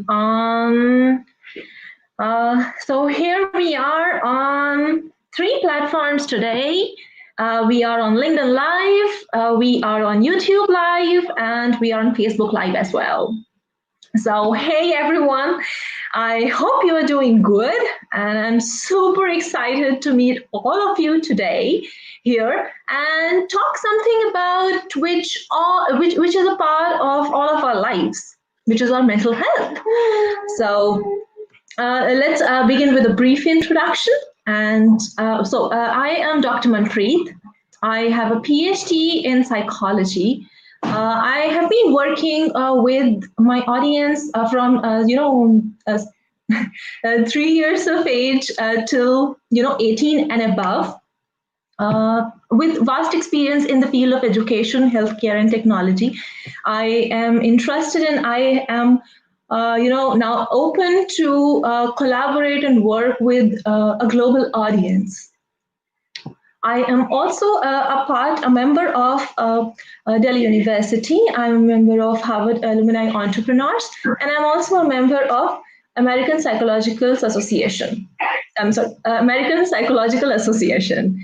Um, so here we are on 3 platforms today. We are on LinkedIn Live, we are on YouTube Live, and we are on Facebook Live as well. So, hey everyone, I hope you are doing good, and I'm super excited to meet all of you today here and talk something about which is a part of all of our lives, which is our mental health. So, let's begin with a brief introduction. And I am Dr. Manpreet. I have a PhD in psychology. I have been working with my audience from 3 years of age till 18 and above, with vast experience in the field of education, healthcare, and technology. I am interested and I am now open to collaborate and work with a global audience. I am also a member of Delhi University. I'm a member of Harvard Alumni Entrepreneurs, and I'm also a member of American Psychological Association. American Psychological Association.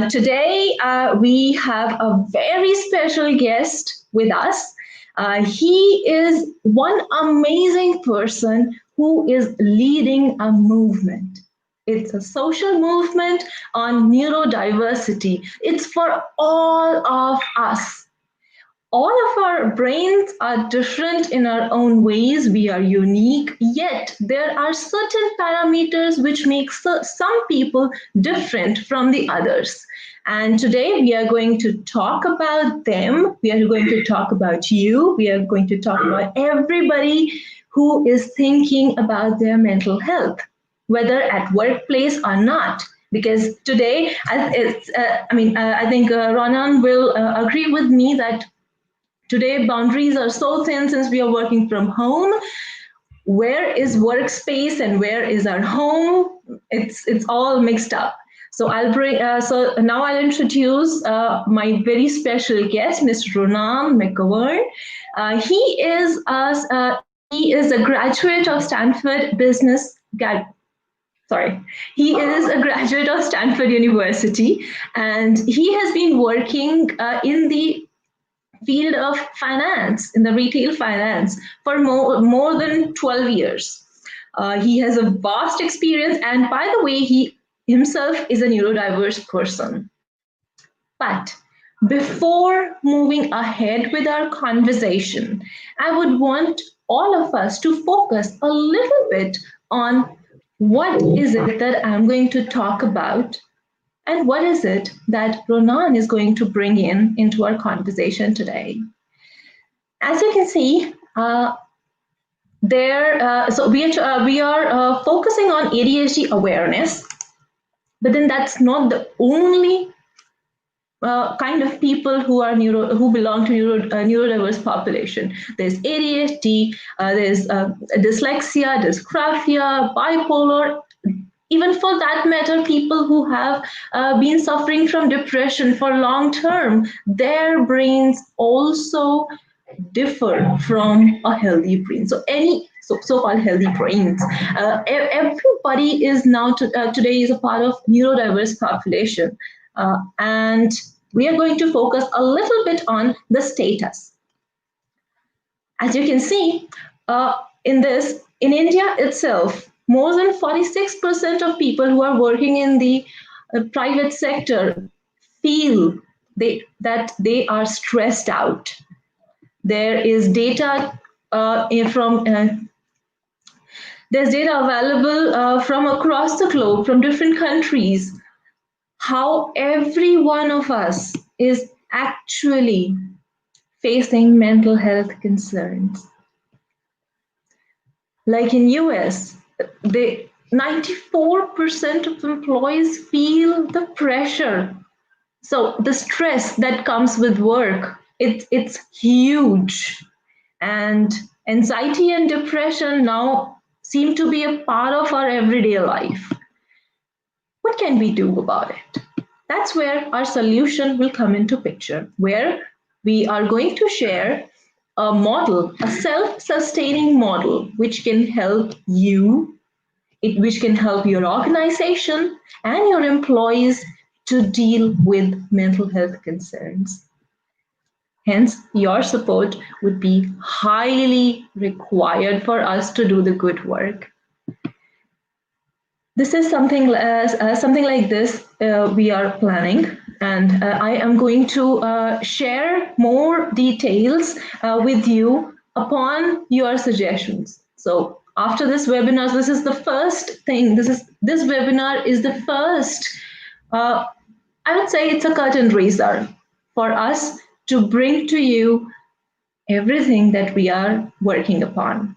Today, we have a very special guest with us. He is one amazing person who is leading a movement. It's a social movement on neurodiversity. It's for all of us. All of our brains are different in our own ways. We are unique, yet there are certain parameters which make some people different from the others. And today we are going to talk about them. We are going to talk about you. We are going to talk about everybody who is thinking about their mental health, whether at workplace or not. Because today, I think Ronan will agree with me that today boundaries are so thin since we are working from home. Where is workspace and where is our home? It's all mixed up. So now I'll introduce my very special guest, Mr. Ronan McGovern. He is a graduate of Stanford He is a graduate of Stanford University, and he has been working in the field of finance, in the retail finance, for more than 12 years. He has a vast experience, and by the way, he himself is a neurodiverse person. But before moving ahead with our conversation, I would want all of us to focus a little bit on what is it that I'm going to talk about, and what is it that Ronan is going to bring into our conversation today? As you can see, we are focusing on ADHD awareness, but then that's not the only kind of people who belong to neurodiverse population. There's ADHD, there's dyslexia, dysgraphia, bipolar. Even for that matter, people who have been suffering from depression for long term, their brains also differ from a healthy brain. So so-called healthy brains. Everybody is now today is a part of neurodiverse population, and we are going to focus a little bit on the status. As you can see, in India itself, more than 46% of people who are working in the private sector feel that they are stressed out. There is data there's data available from across the globe, from different countries, how every one of us is actually facing mental health concerns. Like in US, 94% of employees feel the pressure. So the stress that comes with work, it's huge. And anxiety and depression now seem to be a part of our everyday life. What can we do about it? That's where our solution will come into picture, where we are going to share a model, a self-sustaining model, which can help you, which can help your organization and your employees to deal with mental health concerns. Hence, your support would be highly required for us to do the good work. This is something like this we are planning, and I am going to share more details with you upon your suggestions. So after this webinar, this is the first thing. This webinar is the first. I would say it's a curtain raiser for us to bring to you everything that we are working upon.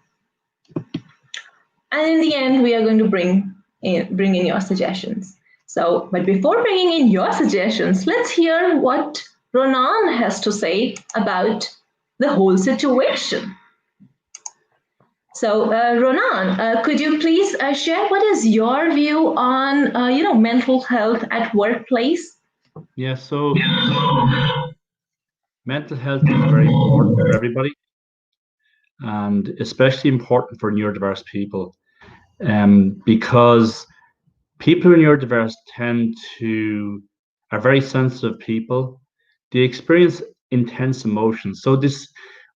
And in the end, we are going to bring in your suggestions. So, but before bringing in your suggestions, let's hear what Ronan has to say about the whole situation. So, Ronan, could you please share what is your view on, mental health at workplace? Yeah, so mental health is very important for everybody, and especially important for neurodiverse people, because people who are neurodiverse are very sensitive people. They experience intense emotions. So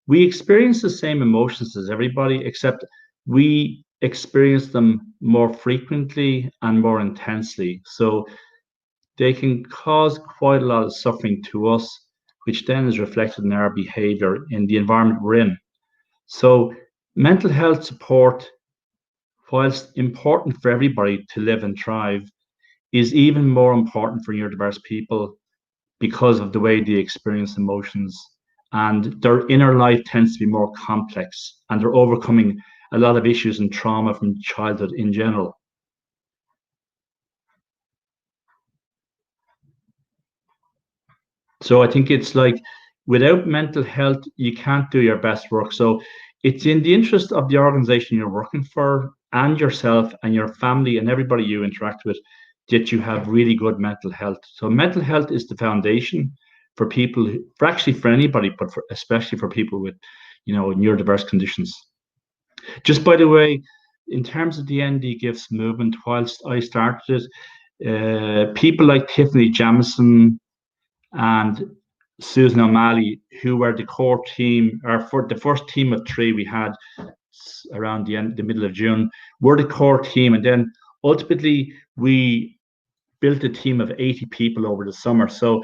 we experience the same emotions as everybody, except we experience them more frequently and more intensely. So they can cause quite a lot of suffering to us, which then is reflected in our behavior in the environment we're in. So mental health support, whilst important for everybody to live and thrive, is even more important for neurodiverse people because of the way they experience emotions. And their inner life tends to be more complex, and they're overcoming a lot of issues and trauma from childhood in general. So I think it's like, without mental health, you can't do your best work. So it's in the interest of the organization you're working for and yourself and your family and everybody you interact with that you have really good mental health. So mental health is the foundation for people, for anybody, but especially for people with, neurodiverse conditions. Just by the way, in terms of the NDGiFTS movement, whilst I started it, people like Tiffany Jamison and Susan O'Malley, who were the core team, or for the first team of 3 we had around the middle of June, were the core team. And then ultimately we built a team of 80 people over the summer. So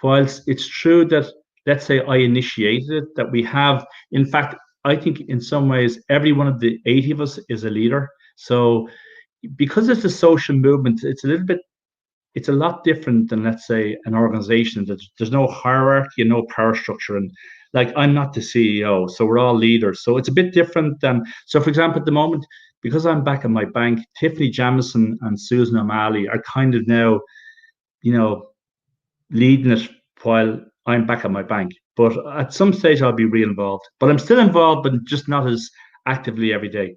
whilst it's true that, let's say, I initiated it, that we have, in fact, I think in some ways, every one of the 80 of us is a leader. So because it's a social movement, it's a lot different than, let's say, an organization. There's no hierarchy and no power structure. And like, I'm not the CEO, so we're all leaders. So it's a bit different than, so for example, at the moment, because I'm back at my bank, Tiffany Jamison and Susan O'Malley are kind of now, leading it while I'm back at my bank. But at some stage I'll be re-involved. But I'm still involved, but just not as actively every day.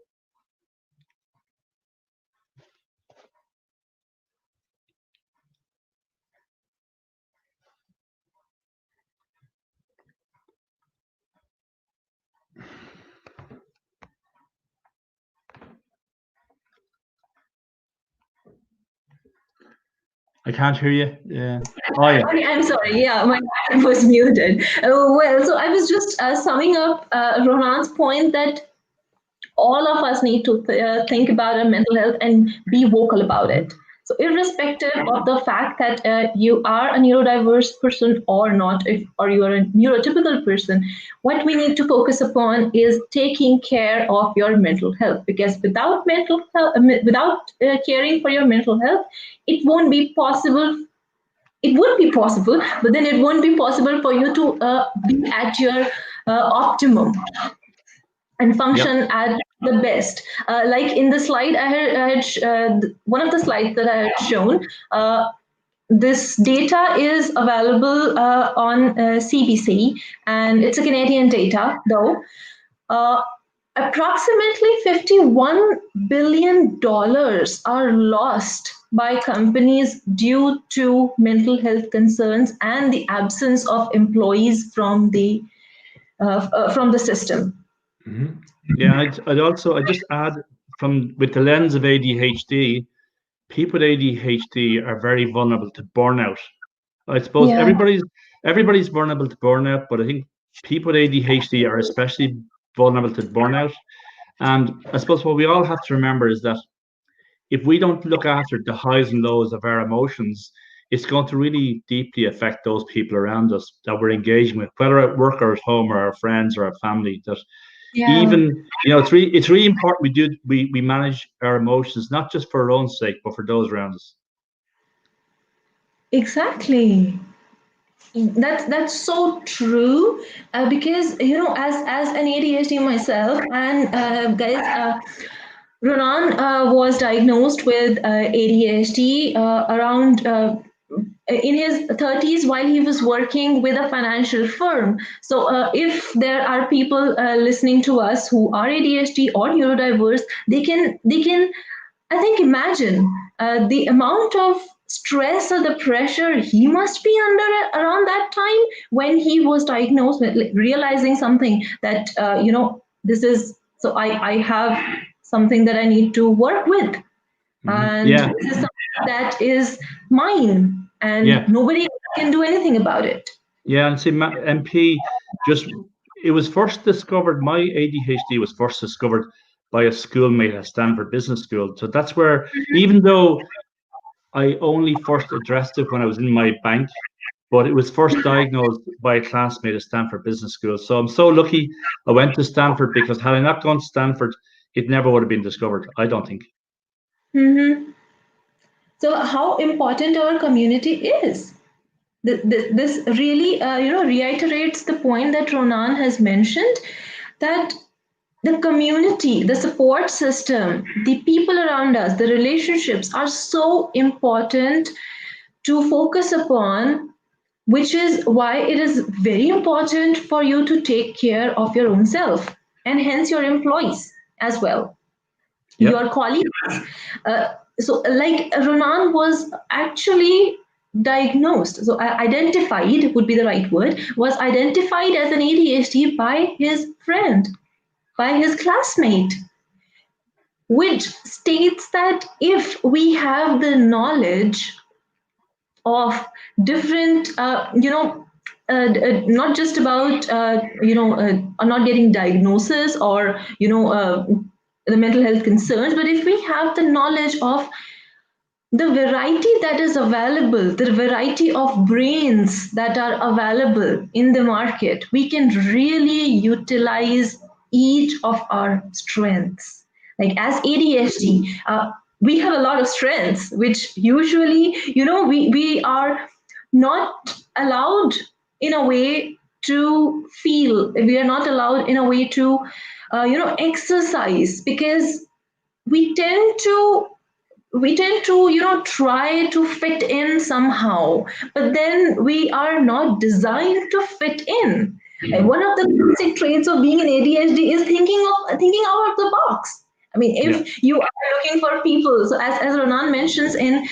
I can't hear you. Yeah. Oh, yeah. Okay, I'm sorry. Yeah, my mic was muted. Well, so I was just summing up Ronan's point that all of us need to think about our mental health and be vocal about it. So irrespective of the fact that you are a neurodiverse person or not, or you are a neurotypical person, what we need to focus upon is taking care of your mental health. Because without mental health, without caring for your mental health, it won't be possible. It would be possible, but then it won't be possible for you to be at your optimum and function at the best. Like in the slide I had one of the slides that I had shown, this data is available on CBC, and it's a Canadian data though. Approximately $51 billion are lost by companies due to mental health concerns and the absence of employees from the from the system. Mm-hmm. Yeah, I'd just add, from with the lens of ADHD, people with ADHD are very vulnerable to burnout. I suppose Yeah, everybody's vulnerable to burnout, but I think people with ADHD are especially vulnerable to burnout. And I suppose what we all have to remember is that if we don't look after the highs and lows of our emotions, it's going to really deeply affect those people around us that we're engaging with, whether at work or at home or our friends or our family. That yeah, even, it's really important we manage our emotions, not just for our own sake, but for those around us. exactly. That's so true, because as an ADHD myself, and guys, Ronan was diagnosed with ADHD around in his 30s while he was working with a financial firm. So if there are people listening to us who are ADHD or neurodiverse, they can I think imagine the amount of stress or the pressure he must be under around that time when he was diagnosed with, like, realizing something that this is, so I have something that I need to work with, and Yeah, this is something that is mine and yeah. nobody can do anything about it. Yeah, and see, MP, just it was first discovered. My ADHD was first discovered by a schoolmate at Stanford Business School. So that's where, even though I only first addressed it when I was in my bank, but it was first diagnosed by a classmate at Stanford Business School. So I'm so lucky I went to Stanford, because had I not gone to Stanford, it never would have been discovered, I don't think. Hmm. So how important our community is. This really reiterates the point that Ronan has mentioned, that the community, the support system, the people around us, the relationships are so important to focus upon, which is why it is very important for you to take care of your own self and hence your employees as well, Yeah. your colleagues. So, like, Ronan was actually diagnosed, so identified would be the right word, was identified as an ADHD by his friend, by his classmate, which states that if we have the knowledge of different, not just about not getting diagnosis or the mental health concerns, but if we have the knowledge of the variety that is available, the variety of brains that are available in the market, we can really utilize each of our strengths. Like as ADHD, we have a lot of strengths, which usually, we are not allowed in a way to feel. We are not allowed in a way to, exercise, because we tend to try to fit in somehow, but then we are not designed to fit in. And one of the basic traits of being an ADHD is thinking out of the box. I mean, Yeah. if you are looking for people, so as Ronan mentions in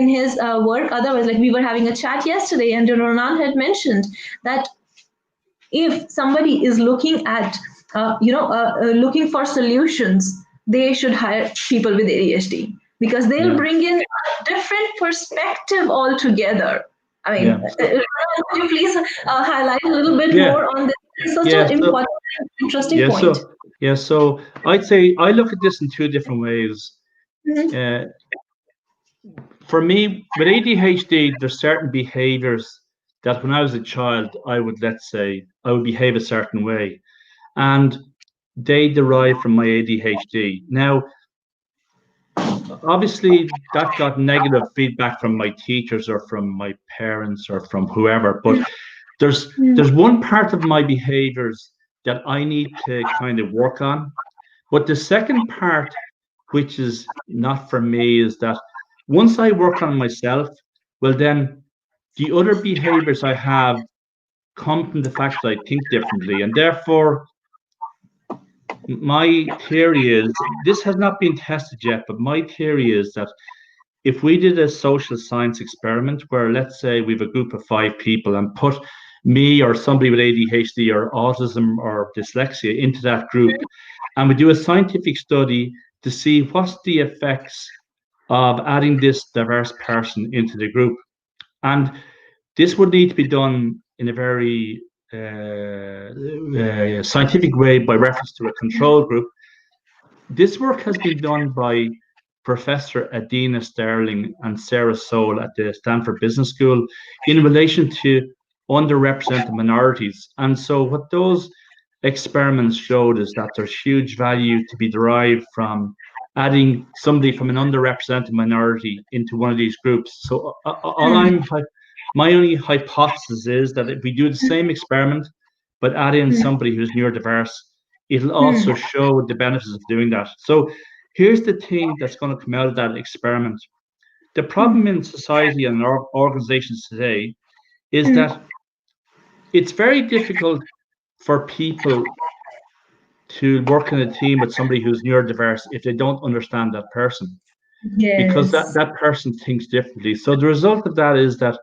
his work, otherwise, like, we were having a chat yesterday, and Ronan had mentioned that if somebody is looking at looking for solutions, they should hire people with ADHD, because they'll Yeah. bring in a different perspective altogether. I mean, Yeah. could you please highlight a little bit Yeah. more on this? It's such Yeah. an important, interesting Yeah. point. So, yeah. So I'd say I look at this in two different ways. Mhm. Uh, for me, with ADHD, there's certain behaviors that when I was a child, let's say, I would behave a certain way. And they derive from my ADHD. Now, obviously, that got negative feedback from my teachers or from my parents or from whoever. But there's one part of my behaviors that I need to kind of work on. But the second part, which is not for me, is that once I work on myself, well, then the other behaviors I have come from the fact that I think differently. And therefore, my theory is, this has not been tested yet, but my theory is that if we did a social science experiment where, let's say, we have a group of 5 people and put me or somebody with ADHD or autism or dyslexia into that group. And we do a scientific study to see what's the effects of adding this diverse person into the group. And this would need to be done in a very scientific way by reference to a control group. This work has been done by Professor Adina Sterling and Sarah Soule at the Stanford Business School in relation to underrepresented minorities. And so what those experiments showed is that there's huge value to be derived from adding somebody from an underrepresented minority into one of these groups. So my only hypothesis is that if we do the same experiment, but add in somebody who's neurodiverse, it'll also show the benefits of doing that. So here's the thing that's going to come out of that experiment. The problem in society and our organizations today is that it's very difficult for people to work in a team with somebody who's neurodiverse if they don't understand that person. Yes. Because that person thinks differently. So the result of that is that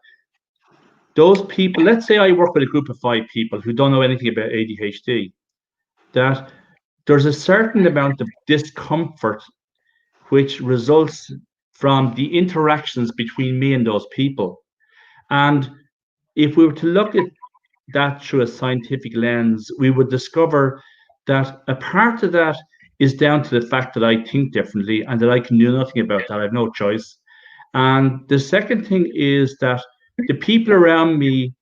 those people, let's say I work with a group of 5 people who don't know anything about ADHD, that there's a certain amount of discomfort which results from the interactions between me and those people. And if we were to look at that through a scientific lens, we would discover that a part of that is down to the fact that I think differently and that I can do nothing about that. I have no choice. And the second thing is that the people around me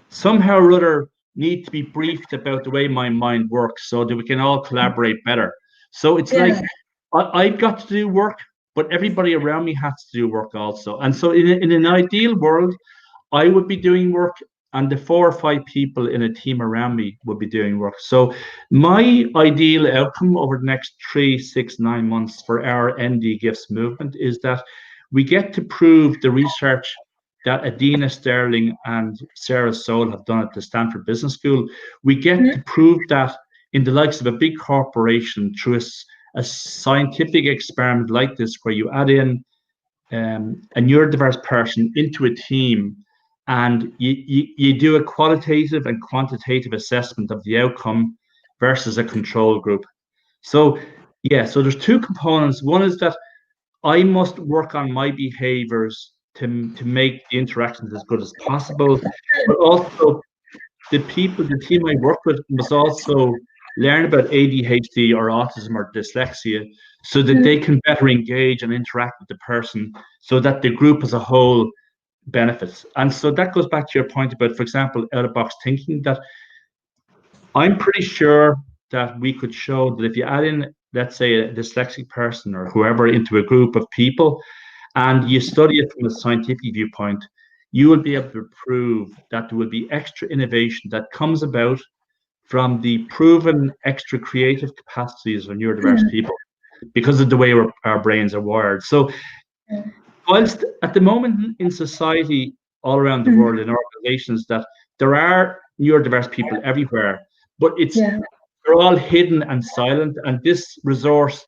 somehow or other need to be briefed about the way my mind works so that we can all collaborate better. So it's like I've got to do work, but everybody around me has to do work also. And so in an ideal world, I would be doing work and the 4 or 5 people in a team around me would be doing work. So my ideal outcome over the next 3, 6, 9 months for our NDGiFTS movement is that we get to prove the research that Adina Sterling and Sarah Soule have done at the Stanford Business School. We get to prove that in the likes of a big corporation through a scientific experiment like this, where you add in a neurodiverse person into a team and you do a qualitative and quantitative assessment of the outcome versus a control group. So, so there's 2 components. One is that I must work on my behaviors to make the interactions as good as possible, but also the team I work with must also learn about ADHD or autism or dyslexia so that they can better engage and interact with the person so that the group as a whole benefits. And so that goes back to your point about, for example, out-of-box thinking, that I'm pretty sure that we could show that if you add in, let's say, a dyslexic person or whoever into a group of people, and you study it from a scientific viewpoint, you will be able to prove that there will be extra innovation that comes about from the proven extra creative capacities of neurodiverse people because of the way our brains are wired. So whilst at the moment in society all around the world, in organizations, that there are neurodiverse people everywhere, but they're all hidden and silent, and this resource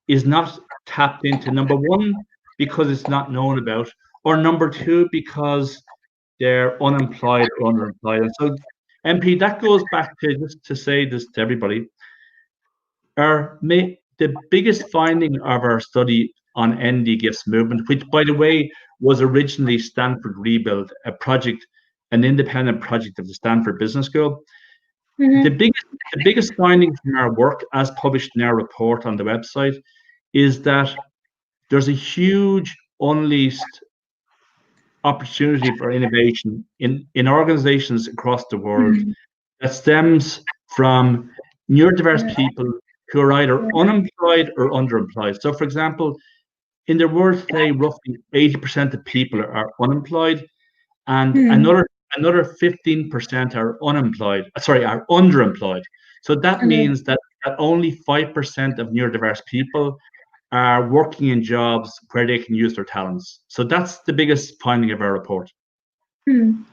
is not tapped into, number 1, because it's not known about, or number 2, because they're unemployed or underemployed. And so, MP, that goes back to just to say this to everybody. The biggest finding of our study on NDGiFTS Movement, which, by the way, was originally Stanford Rebuild, an independent project of the Stanford Business School. The biggest finding from our work, as published in our report on the website, is that there's a huge unleashed opportunity for innovation in organizations across the world that stems from neurodiverse people who are either unemployed or underemployed. So, for example, in the world today, roughly 80% of people are unemployed, and another 15% are underemployed. So that means that only 5% of neurodiverse people are working in jobs where they can use their talents. So that's the biggest finding of our report. Ronan,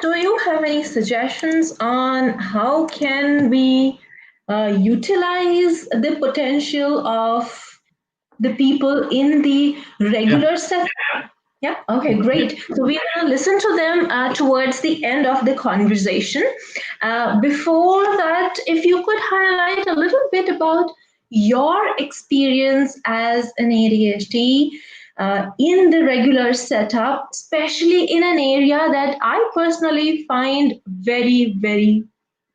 do you have any suggestions on how can we utilize the potential of the people in the Yeah. regular set? Yeah, okay, great. So we're going to listen to them towards the end of the conversation. Before that, if you could highlight a little bit about your experience as an ADHD in the regular setup, especially in an area that I personally find very, very,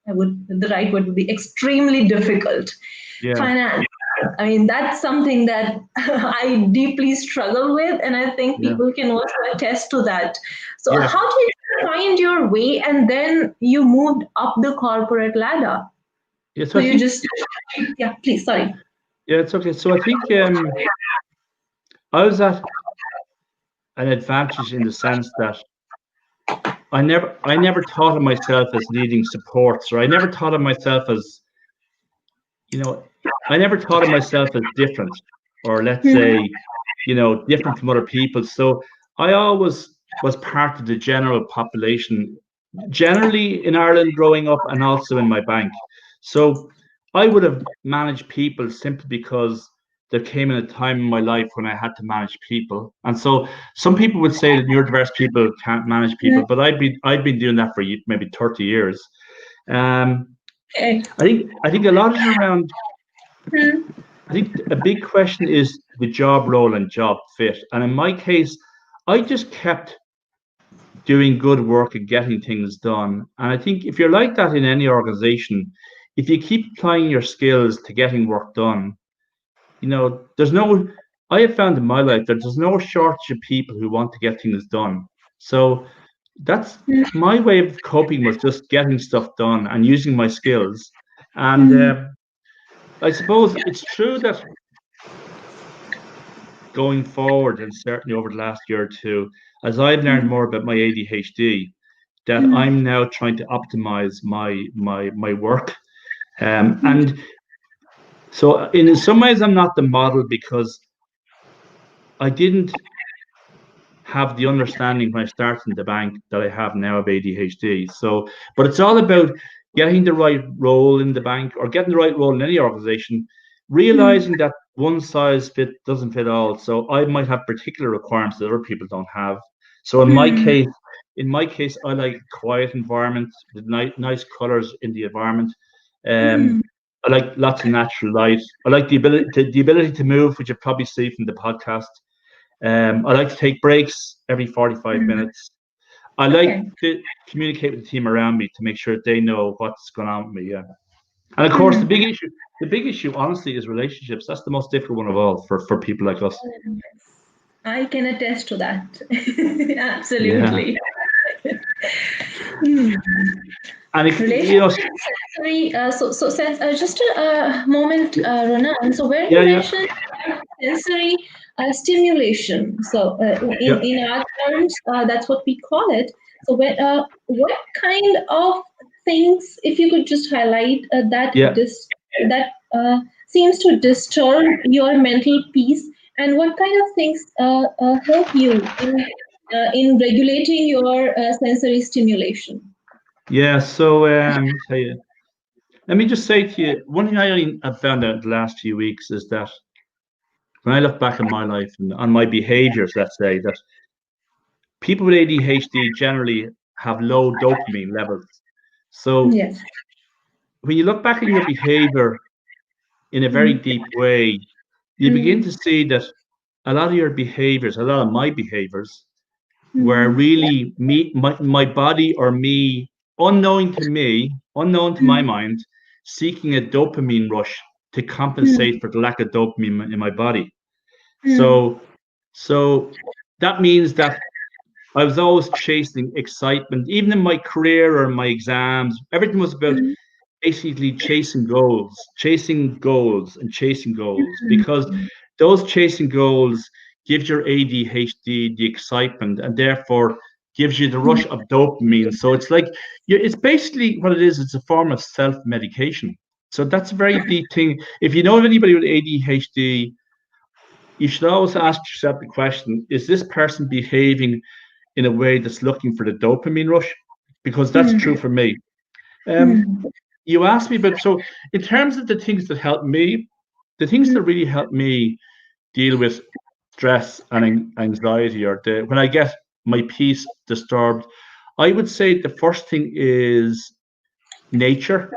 the right word would be extremely difficult. Yeah. Finance. I mean, that's something that I deeply struggle with, and I think Yeah. people can also attest to that. So, Yeah. how did you find your way, and then you moved up the corporate ladder? Yeah. So So I you think, just, yeah, please, sorry. yeah, it's okay. So I think I was at an advantage in the sense that I never thought of myself as needing supports, or I never thought of myself as, you know, I never thought of myself as different, or let's say, different from other people. So I always was part of the general population, generally in Ireland growing up, and also in my bank. So I would have managed people simply because there came in a time in my life when I had to manage people. And so some people would say that neurodiverse people can't manage people, but I've been doing that for maybe 30 years. Um, Okay. I think a lot is around. Hmm. I think a big question is the job role and job fit. And in my case, I just kept doing good work and getting things done. And I think if you're like that in any organization, if you keep applying your skills to getting work done, there's no, I have found in my life that there's no shortage of people who want to get things done. So that's my way of coping, was just getting stuff done and using my skills. And I suppose it's true that going forward, and certainly over the last year or two, as I've learned more about my ADHD, that I'm now trying to optimize my work. And so in some ways I'm not the model, because I didn't have the understanding when I started in the bank that I have now of ADHD. So, but it's all about getting the right role in the bank, or getting the right role in any organization, realizing that one size doesn't fit all. So I might have particular requirements that other people don't have. So in my case, I like a quiet environment with nice colors in the environment. Um, I like lots of natural light. I like the ability to move, which you probably see from the podcast. I like to take breaks every 45 minutes. I like Okay. to communicate with the team around me to make sure they know what's going on with me. Yeah. And of course, the big issue, honestly, is relationships. That's the most difficult one of all for people like us. I can attest to that. Yeah. Absolutely. Hmm. And Relationship sensory. Just a moment, Ronan. So where yeah, you yeah, mentioned sensory stimulation. So yeah, in our terms, that's what we call it. So what kind of things, if you could just highlight yeah. that seems to disturb your mental peace, and what kind of things help you in regulating your sensory stimulation? Yeah. So let me just say to you, one thing I found out in the last few weeks is that when I look back on my life and on my behaviors, let's say that people with ADHD generally have low dopamine levels. So Yes. when you look back at your behavior in a very Mm, deep way, you begin mm, to see that a lot of your behaviors, a lot of my behaviors, were mm, really my body, or me, unknown to my mm, mind, seeking a dopamine rush to compensate mm, for the lack of dopamine in my body. mm, So that means that I was always chasing excitement, even in my career or my exams. Everything was about mm, basically chasing goals, because those chasing goals gives your ADHD the excitement, and therefore gives you the mm, rush of dopamine. So it's like it's basically what it is. It's a form of self-medication. So that's a very deep thing. If you know of anybody with ADHD, you should always ask yourself the question: is this person behaving in a way that's looking for the dopamine rush? Because that's true mm, for me. Um, mm, you asked me, but so in terms of the things that help me, the things that mm, really help me, deal with stress and anxiety, or when I get my peace disturbed, I would say the first thing is nature.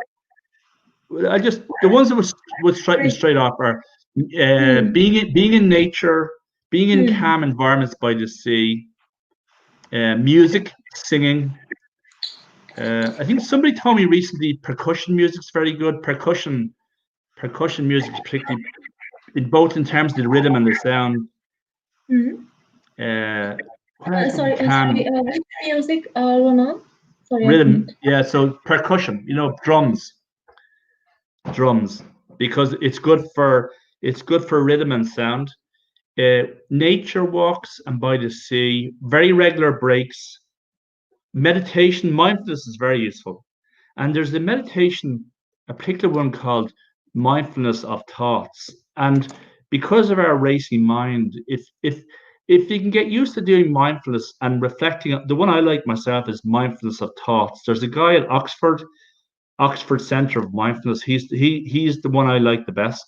I just the ones that would strike me Right. straight off are Hmm. being in nature, being in Hmm. calm environments by the sea, music, singing. I think somebody told me recently percussion music's very good. Percussion music, particularly both in terms of the rhythm and the sound. Hmm. Uh, what else would be Sorry. calm? Which music, Ronan? Sorry, I Rhythm, couldn't. yeah. So percussion, drums, because it's good for rhythm and sound. Nature walks and by the sea, very regular breaks. Meditation, mindfulness is very useful. And there's a meditation, a particular one called mindfulness of thoughts. And because of our racing mind, if you can get used to doing mindfulness and reflecting, the one I like myself is mindfulness of thoughts. There's a guy at Oxford Center of Mindfulness. He's the one I like the best.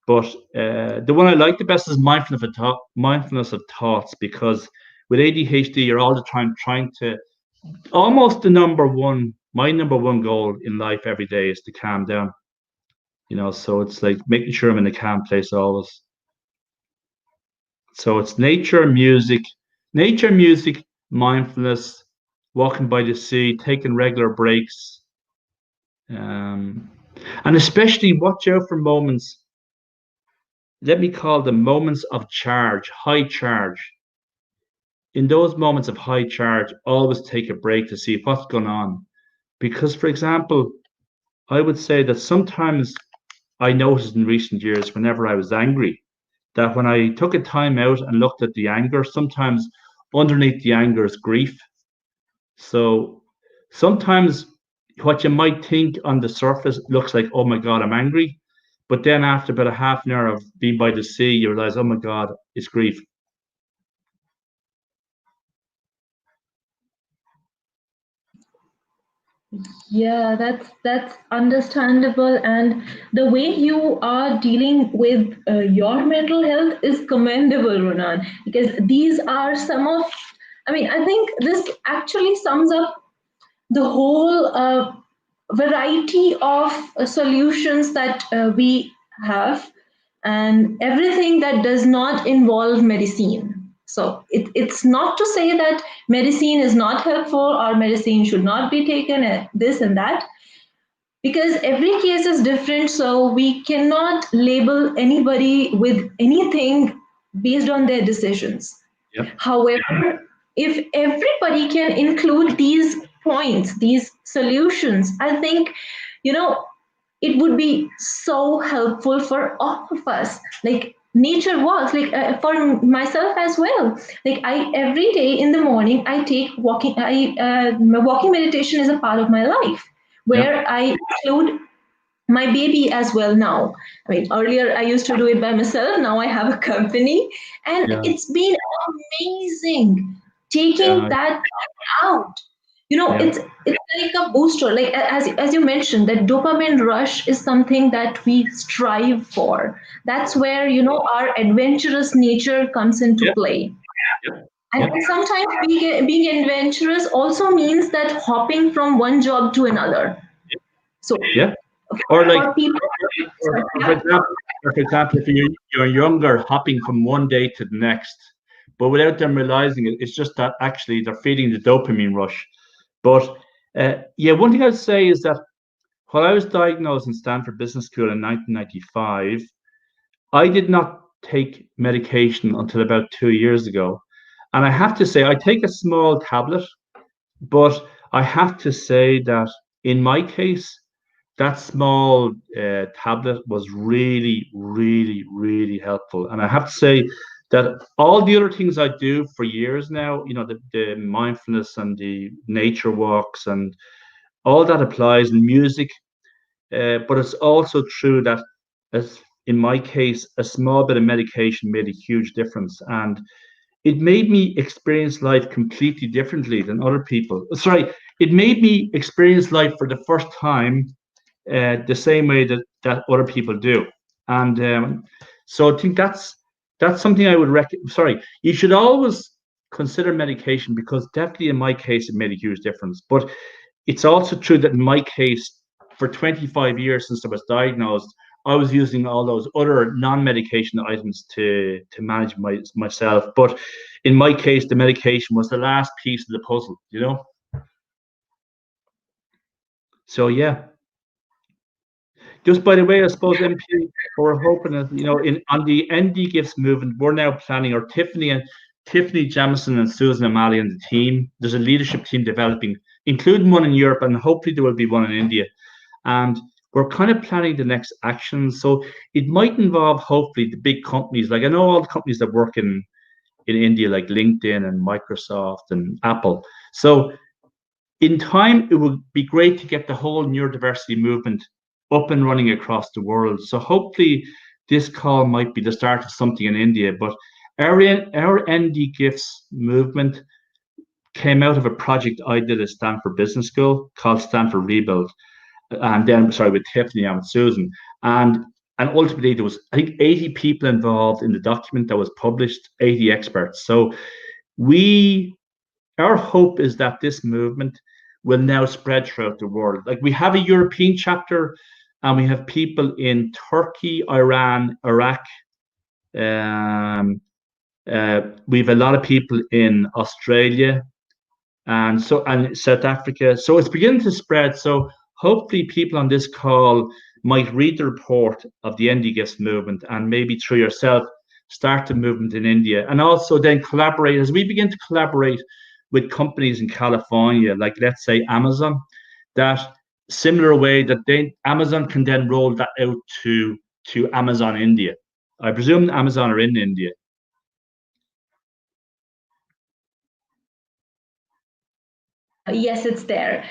But the one I like the best is mindfulness of thoughts, because with ADHD, you're all the time trying to almost my number one goal in life every day is to calm down. So it's like making sure I'm in a calm place always. So it's nature, music, mindfulness, walking by the sea, taking regular breaks, um, and especially watch out for moments. Let me call them moments of charge, high charge. In those moments of high charge, always take a break to see what's going on. Because, for example, I would say that sometimes I noticed in recent years, whenever I was angry, that when I took a time out and looked at the anger, sometimes underneath the anger is grief. So sometimes what you might think on the surface looks like, oh my God, I'm angry. But then after about a half an hour of being by the sea, you realize, oh my God, it's grief. Yeah, that's understandable, and the way you are dealing with your mental health is commendable, Ronan. Because these are some of, I mean, I think this actually sums up the whole variety of solutions that we have, and everything that does not involve medicine. So it's not to say that medicine is not helpful or medicine should not be taken, this and that, because every case is different. So we cannot label anybody with anything based on their decisions. Yep. However, if everybody can include these points, these solutions, I think, you know, it would be so helpful for all of us. Like nature walks, like for myself as well. Like I every day in the morning I take walking. My walking meditation is a part of my life, Yep. where I include my baby as well now. I mean, earlier I used to do it by myself. Now I have a company, and Yeah. it's been amazing taking Yeah. that out. You know, Yeah. it's like a booster. Like as you mentioned, that dopamine rush is something that we strive for. That's where our adventurous nature comes into Yep. play. Yep. And Yep. sometimes being adventurous also means that hopping from one job to another. So Yeah. Or like, for people, or yeah. for example, if you're younger, hopping from one day to the next, but without them realizing it, it's just that actually they're feeding the dopamine rush. But yeah, one thing I'd say is that when I was diagnosed in Stanford Business School in 1995, I did not take medication until about 2 years ago. And I have to say, I take a small tablet, but I have to say that in my case, that small tablet was really, really, really helpful. And I have to say that all the other things I do for years now, the mindfulness and the nature walks and all that applies in music. But it's also true that, as in my case, a small bit of medication made a huge difference. And it made me experience life completely differently than other people. Sorry, it made me experience life for the first time the same way that other people do. And so I think that's something I would sorry, you should always consider medication, because definitely in my case it made a huge difference. But it's also true that in my case, for 25 years since I was diagnosed, I was using all those other non-medication items to manage myself. But in my case, the medication was the last piece of the puzzle, you know? So yeah. Just by the way, I suppose MP, we're hoping that, you know, on the NDGiFTS movement, we're now planning, or Tiffany Jamison and Susan O'Malley and the team. There's a leadership team developing, including one in Europe, and hopefully there will be one in India. And we're kind of planning the next actions. So it might involve, hopefully, the big companies. Like, I know all the companies that work in India, like LinkedIn and Microsoft and Apple. So in time, it would be great to get the whole neurodiversity movement up and running across the world. So hopefully this call might be the start of something in India. But our NDGiFTS movement came out of a project I did at Stanford Business School called Stanford Rebuild. And then, sorry, with Tiffany and with Susan. And ultimately there was, I think, 80 people involved in the document that was published, 80 experts. So our hope is that this movement will now spread throughout the world. Like, we have a European chapter, and we have people in Turkey, Iran, Iraq. We have a lot of people in Australia and South Africa. So it's beginning to spread. So hopefully people on this call might read the report of the NDGiFTS movement, and maybe through yourself start the movement in India, and also then collaborate as we begin to collaborate with companies in California, like, let's say, Amazon, that similar way that Amazon can then roll that out to Amazon India. I presume Amazon are in India. Yes, it's there.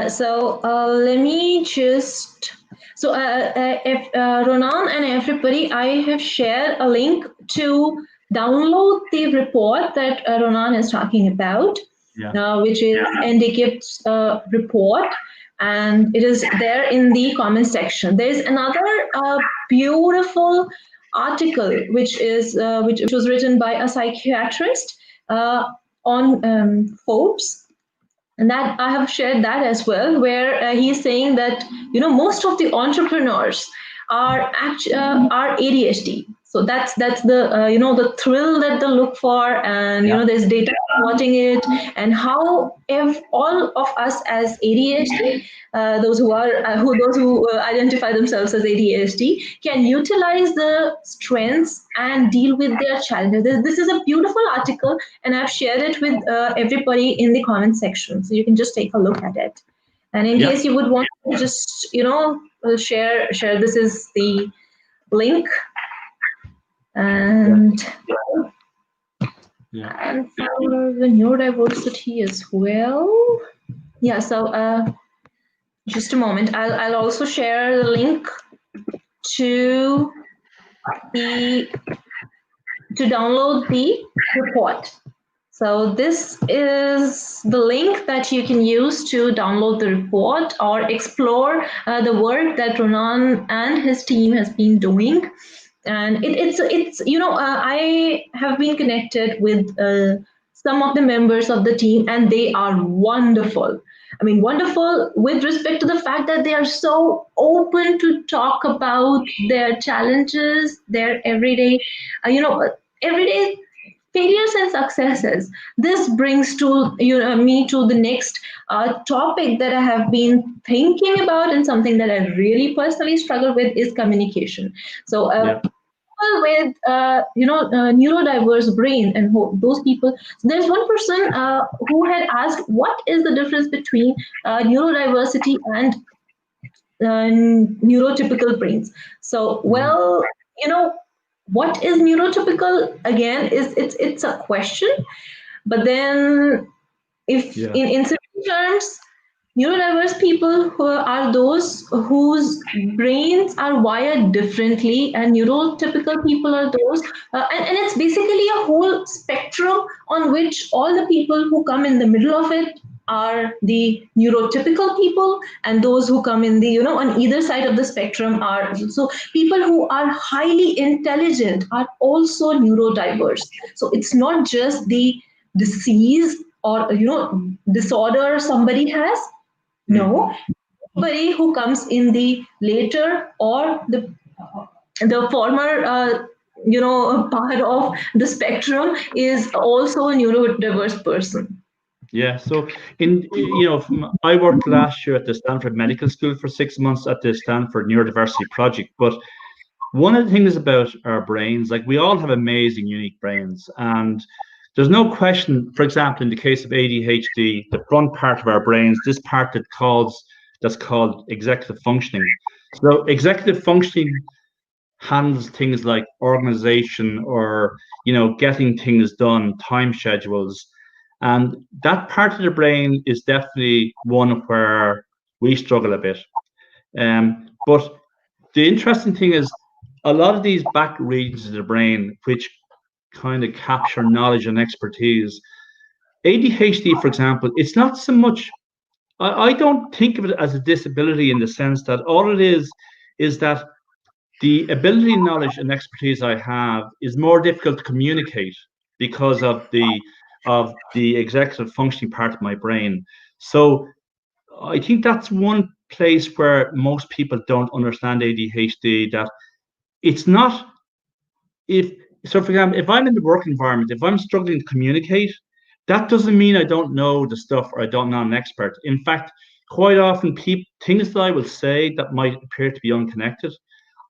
So let me just. So if Ronan and everybody, I have shared a link to download the report that Ronan is talking about, which is NDGiFTS report, and it is there in the comment section. There is another beautiful article which was written by a psychiatrist on Forbes. And that I have shared that as well, where he's saying that, you know, most of the entrepreneurs are ADHD. So that's the you know, the thrill that they look for, and you know, there's data supporting it, and how if all of us as ADHD, those who identify themselves as ADHD, can utilize the strengths and deal with their challenges. This is a beautiful article, and I've shared it with everybody in the comment section, so you can just take a look at it. And in case you would want to just, you know, share, this is the link. And and for the neurodiversity as well. Yeah, so just a moment. I'll also share the link to download the report. So this is the link that you can use to download the report or explore the work that Ronan and his team has been doing. And it's you know, I have been connected with some of the members of the team, and they are wonderful. I mean, wonderful with respect to the fact that they are so open to talk about their challenges, their everyday, you know, everyday failures and successes. This brings to me to the next topic that I have been thinking about, and something that I really personally struggle with is communication. So people with neurodiverse brain, and those people, there's one person who had asked, what is the difference between neurodiversity and neurotypical brains? So, well, you know, what is neurotypical? Again, it's a question, but then if in simple terms, neurodiverse people who are those whose brains are wired differently, and neurotypical people are those, and it's basically a whole spectrum on which all the people who come in the middle of it are the neurotypical people, and those who come in the, on either side of the spectrum are, so people who are highly intelligent are also neurodiverse. So it's not just the disease or, disorder somebody has. No, somebody who comes in the later or the former part of the spectrum is also a neurodiverse person. Yeah, so I worked last year at the Stanford Medical School for 6 months at the Stanford Neurodiversity Project. But one of the things about our brains, like we all have amazing, unique brains, and there's no question. For example, in the case of ADHD, the front part of our brains, this part that's called executive functioning. So executive functioning handles things like organization or getting things done, time schedules, and that part of the brain is definitely one where we struggle a bit. But the interesting thing is a lot of these back regions of the brain, which kind of capture knowledge and expertise. ADHD, for example, it's not so much. I don't think of it as a disability in the sense that all it is that the ability, knowledge, and expertise I have is more difficult to communicate because of the executive functioning part of my brain. So I think that's one place where most people don't understand ADHD, that it's not if so for example, if I'm in the work environment, if I'm struggling to communicate, that doesn't mean I don't know the stuff or I don't know an expert. In fact, quite often things that I will say that might appear to be unconnected,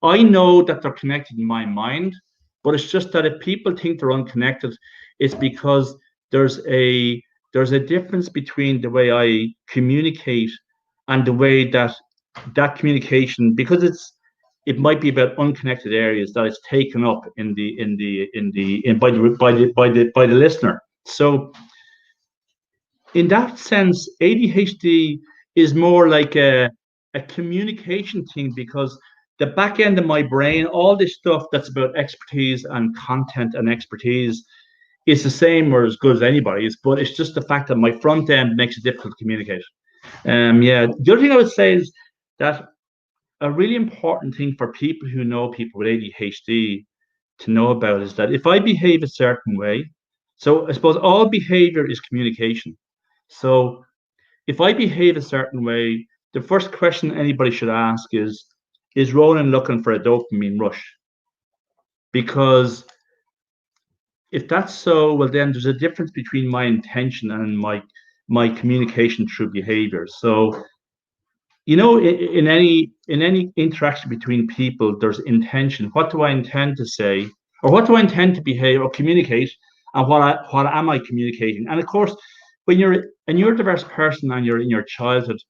I know that they're connected in my mind, but it's just that if people think they're unconnected, it's because there's a difference between the way I communicate and the way that communication, because it might be about unconnected areas that it's taken up by the listener. So in that sense, ADHD is more like a communication thing, because the back end of my brain, all this stuff that's about expertise and content and expertise, is the same or as good as anybody's, but it's just the fact that my front end makes it difficult to communicate. Yeah. The other thing I would say is that a really important thing for people who know people with ADHD to know about is that if I behave a certain way, so I suppose all behavior is communication. So if I behave a certain way, the first question anybody should ask is Ronan looking for a dopamine rush? Because if that's so, well, then there's a difference between my intention and my communication through behavior. So, in any interaction between people, there's intention. What do I intend to say, or what do I intend to behave or communicate, and what am I communicating? And of course, when you're a neurodiverse person and you're in your childhood,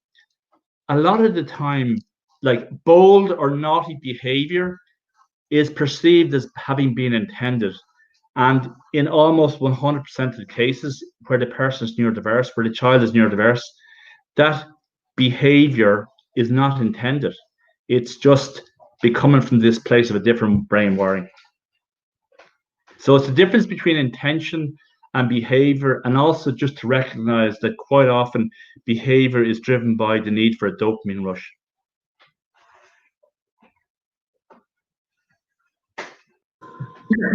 a lot of the time, like bold or naughty behavior is perceived as having been intended. And in almost 100% of the cases where the person is neurodiverse, where the child is neurodiverse, that behavior is not intended. It's just coming from this place of a different brain wiring. So it's the difference between intention and behavior, and also just to recognize that quite often behavior is driven by the need for a dopamine rush.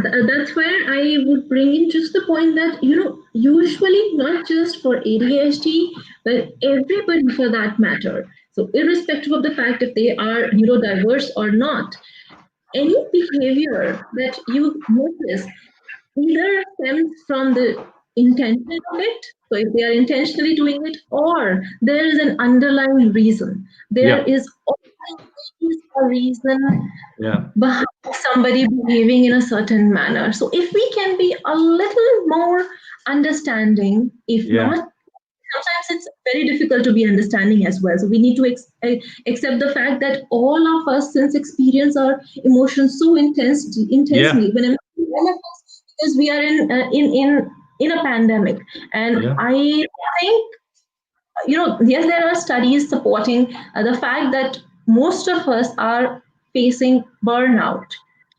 That's where I would bring in just the point that, usually not just for ADHD, but everybody for that matter. So, irrespective of the fact if they are neurodiverse or not, any behavior that you notice either stems from the intention of it. So, if they are intentionally doing it, or there is an underlying reason. There is always a reason behind somebody behaving in a certain manner. So if we can be a little more understanding, if not, sometimes it's very difficult to be understanding as well. So we need to accept the fact that all of us since experience our emotions so intensely. When all of us, because we are in a pandemic, and I think yes, there are studies supporting the fact that most of us are facing burnout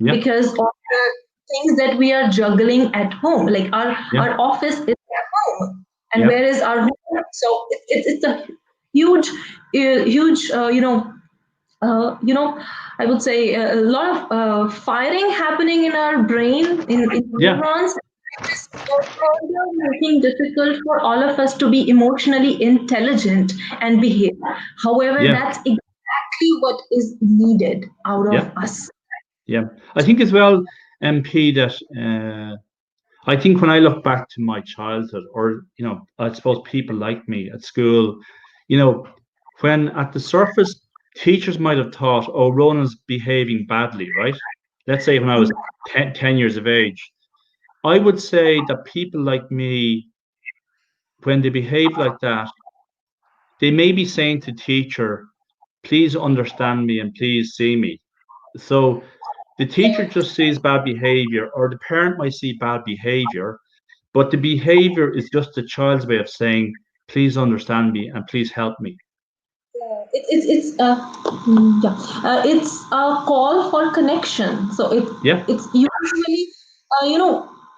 because of the things that we are juggling at home. Like our office is at home, and where is our home? So it's a huge, huge, I would say a lot of firing happening in our brain, in Yeah, neurons, which is further making difficult for all of us to be emotionally intelligent and behave. However, yeah, that's exactly what is needed out of yeah, us. yeah. I think as well, MP, that I think when I look back to my childhood, or I suppose people like me at school, you know, when at the surface teachers might have thought, oh, Ronan's behaving badly, right? Let's say when I was 10 years of age, I would say that people like me, when they behave like that, they may be saying to teacher, please understand me and please see me. So the teacher just sees bad behavior, or the parent might see bad behavior, but the behavior is just the child's way of saying, please understand me and please help me. It's a call for connection. So Yeah, it's usually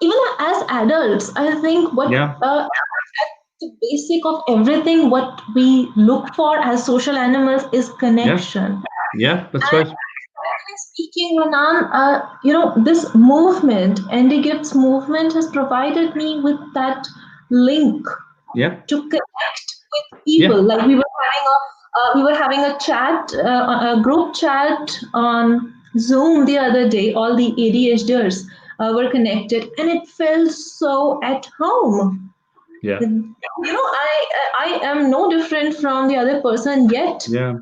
even as adults, I think what yeah, at the basic of everything what we look for as social animals is yeah, connection. yeah, that's And right. frankly speaking, Ronan, this movement, NDGiFTS movement, has provided me with that link Yeah, to connect with yeah, people. Like we were having a chat, a group chat on Zoom the other day. All the ADHDers were connected, and it felt so at home. yeah, I am no different from the other person, yet yeah,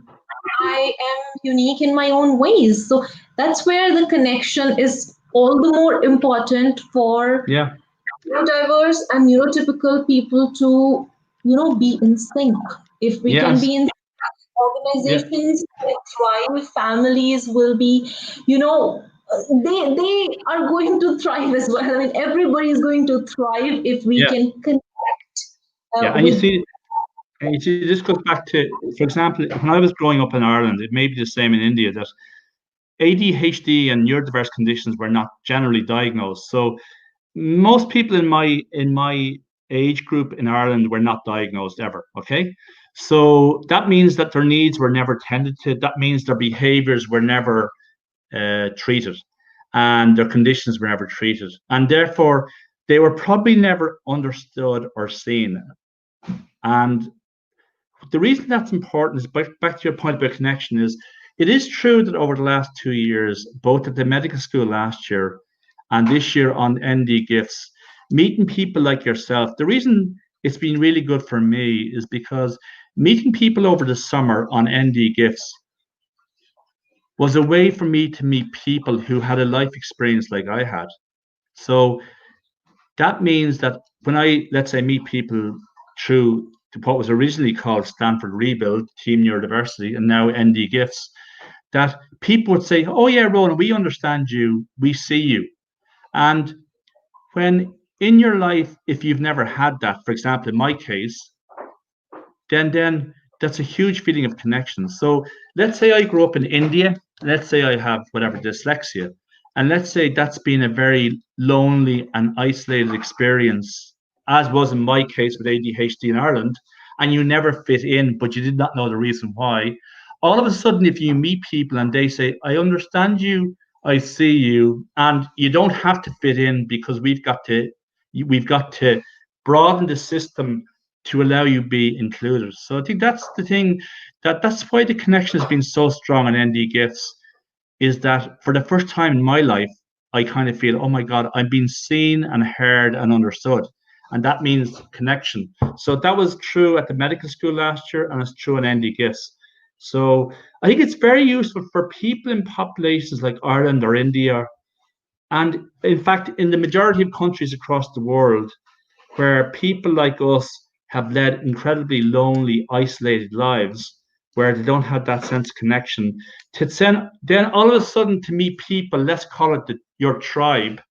I am unique in my own ways. So that's where the connection is all the more important for yeah, neurodiverse and neurotypical people to, be in sync. If we yeah, can be in yeah, organizations will thrive, families will be, you know, they are going to thrive as well. I mean, everybody is going to thrive if we yeah, can connect yeah. with. And you see, this goes back to, for example, when I was growing up in Ireland, it may be the same in India, that ADHD and neurodiverse conditions were not generally diagnosed. So most people in my age group in Ireland were not diagnosed ever. Okay, so that means that their needs were never tended to. That means their behaviors were never treated, and their conditions were never treated, and therefore they were probably never understood or seen. And the reason that's important is back to your point about connection is it is true that over the last 2 years, both at the medical school last year and this year on NDGiFTS, meeting people like yourself, the reason it's been really good for me is because meeting people over the summer on NDGiFTS was a way for me to meet people who had a life experience like I had. So that means that when I, let's say, meet people through what was originally called Stanford Rebuild, Team Neurodiversity, and now NDGiFTS, that people would say, oh yeah, Ronan, we understand you, we see you. And when in your life, if you've never had that, for example, in my case, then that's a huge feeling of connection. So let's say I grew up in India, let's say I have whatever dyslexia, and let's say that's been a very lonely and isolated experience, as was in my case with ADHD in Ireland, and you never fit in, but you did not know the reason why. All of a sudden, if you meet people and they say, I understand you, I see you, and you don't have to fit in because we've got to broaden the system to allow you be included. So I think that's the thing, that's why the connection has been so strong on NDGiFTS, is that for the first time in my life, I kind of feel, oh my God, I'm being seen and heard and understood. And that means connection. So that was true at the medical school last year, and it's true in NDGiFTS. So I think it's very useful for people in populations like Ireland or India, and in fact, in the majority of countries across the world, where people like us have led incredibly lonely, isolated lives, where they don't have that sense of connection, to then all of a sudden to meet people, let's call it your tribe,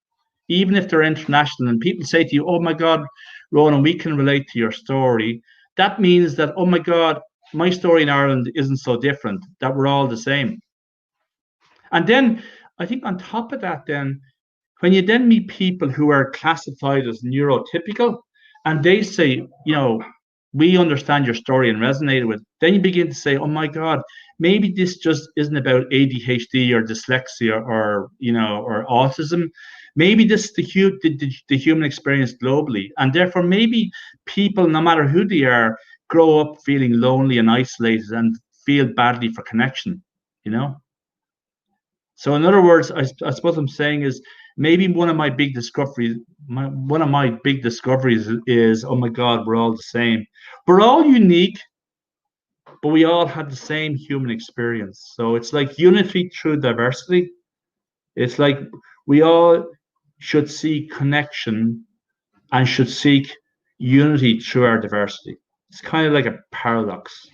even if they're international, and people say to you, oh my God, Ronan, we can relate to your story. That means that, oh my God, my story in Ireland isn't so different, that we're all the same. And then I think on top of that, then when you then meet people who are classified as neurotypical, and they say, we understand your story and resonated with, then you begin to say, oh my God, maybe this just isn't about ADHD or dyslexia or autism. Maybe this is the human experience globally. And therefore, maybe people, no matter who they are, grow up feeling lonely and isolated and feel badly for connection, So in other words, I suppose I'm saying is, maybe one of my big discoveries is, oh my God, we're all the same. We're all unique, but we all had the same human experience. So it's like unity through diversity. It's like we all should seek connection and should seek unity through our diversity. It's kind of like a paradox.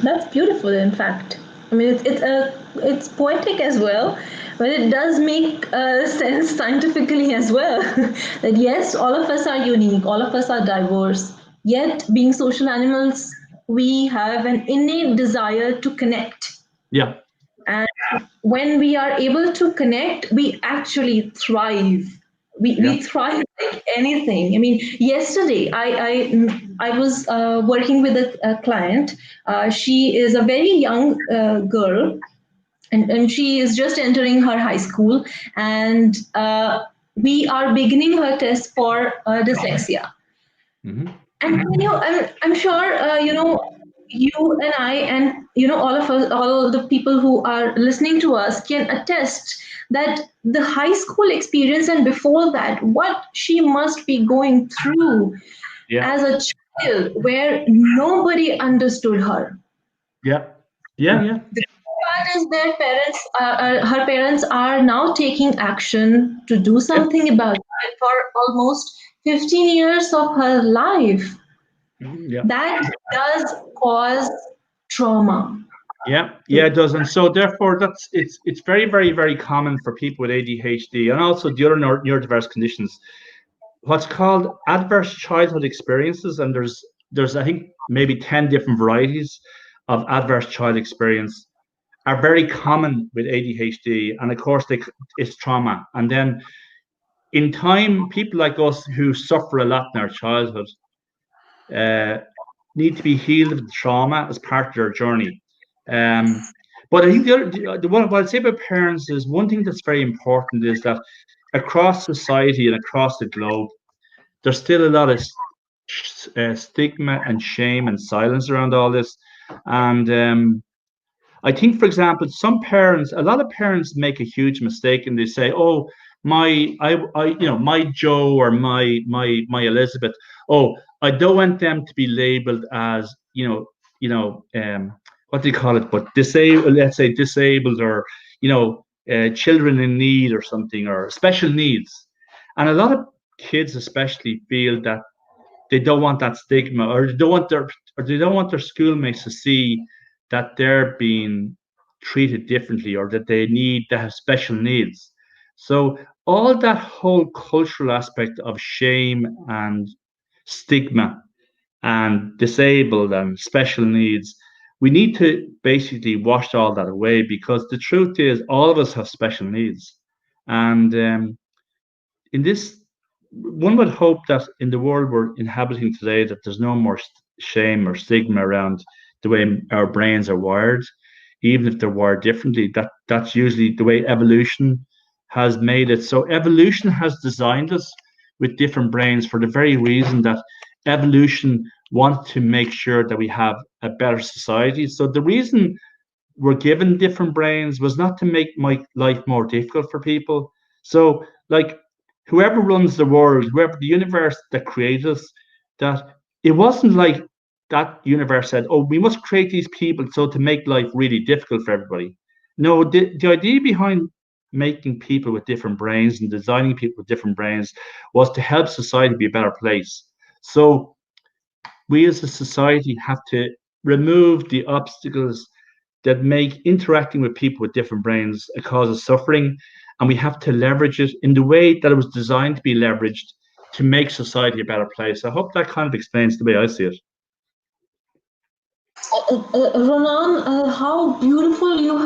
That's beautiful, in fact. I mean, it's poetic as well, but it does make sense scientifically as well. That yes, all of us are unique, all of us are diverse. Yet, being social animals, we have an innate desire to connect. Yeah. And when we are able to connect, we actually thrive. We thrive like anything. I mean, yesterday I was working with a client. She is a very young girl, and she is just entering her high school, and we are beginning her test for dyslexia. Mm-hmm. And I'm sure you and I, and all of us, all the people who are listening to us can attest that the high school experience and before that, what she must be going through as a child, where nobody understood her. Yeah. The part is their parents, her parents are now taking action to do something about it for almost 15 years of her life. That does cause trauma. Yeah, it does. And so therefore it's very, very, very common for people with ADHD and also the other neurodiverse conditions, what's called adverse childhood experiences. And there's I think maybe 10 different varieties of adverse child experience are very common with ADHD. And of course it's trauma. And then in time, people like us who suffer a lot in our childhood need to be healed of the trauma as part of their journey. But I think what I'd say about parents is one thing that's very important is that across society and across the globe, there's still a lot of stigma and shame and silence around all this. And I think, for example, a lot of parents make a huge mistake and they say, "Oh, my Joe or my Elizabeth. Oh, I don't want them to be labeled as what do you call it? But disabled, let's say disabled or children in need or something or special needs." And a lot of kids, especially, feel that they don't want that stigma, or they don't want their schoolmates to see that they're being treated differently or that they have special needs. So all that whole cultural aspect of shame and stigma and disabled and special needs, we need to basically wash all that away, because the truth is all of us have special needs. And in this, one would hope that in the world we're inhabiting today, that there's no more shame or stigma around the way our brains are wired, even if they're wired differently. That's usually the way evolution has made it. So evolution has designed us with different brains for the very reason that evolution wants to make sure that we have a better society. So the reason we're given different brains was not to make my life more difficult for people. So like whoever runs the world, whoever the universe that created us, that it wasn't like that universe said, "Oh, we must create these people so to make life really difficult for everybody." No, the idea behind making people with different brains and designing people with different brains was to help society be a better place. So we as a society have to remove the obstacles that make interacting with people with different brains a cause of suffering, and we have to leverage it in the way that it was designed to be leveraged to make society a better place. I hope that kind of explains the way I see it. Ronan, how beautifully you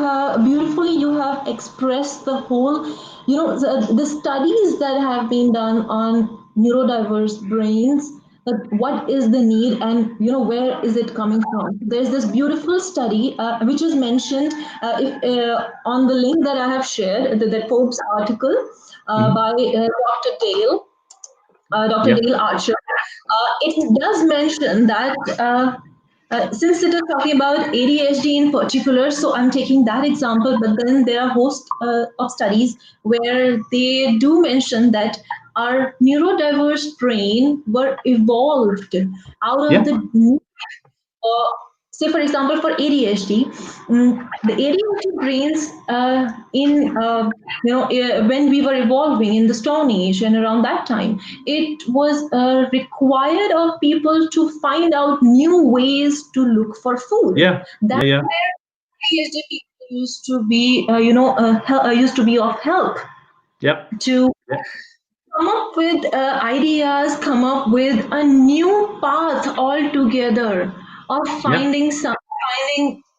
have expressed the whole, the studies that have been done on neurodiverse brains, that what is the need and where is it coming from. There's this beautiful study which is mentioned on the link that I have shared, the Forbes article by Dr. Dale. Dr. Yeah, Dale Archer. It does mention that since it is talking about ADHD in particular, so I'm taking that example, but then there are a host of studies where they do mention that our neurodiverse brain were evolved out of yeah, the uh, say for example for ADHD, the ADHD brains when we were evolving in the Stone Age and around that time, it was required of people to find out new ways to look for food. yeah, That's yeah, where ADHD people used to be, used to be of help yeah, to yeah, come up with ideas, come up with a new path altogether of yeah, finding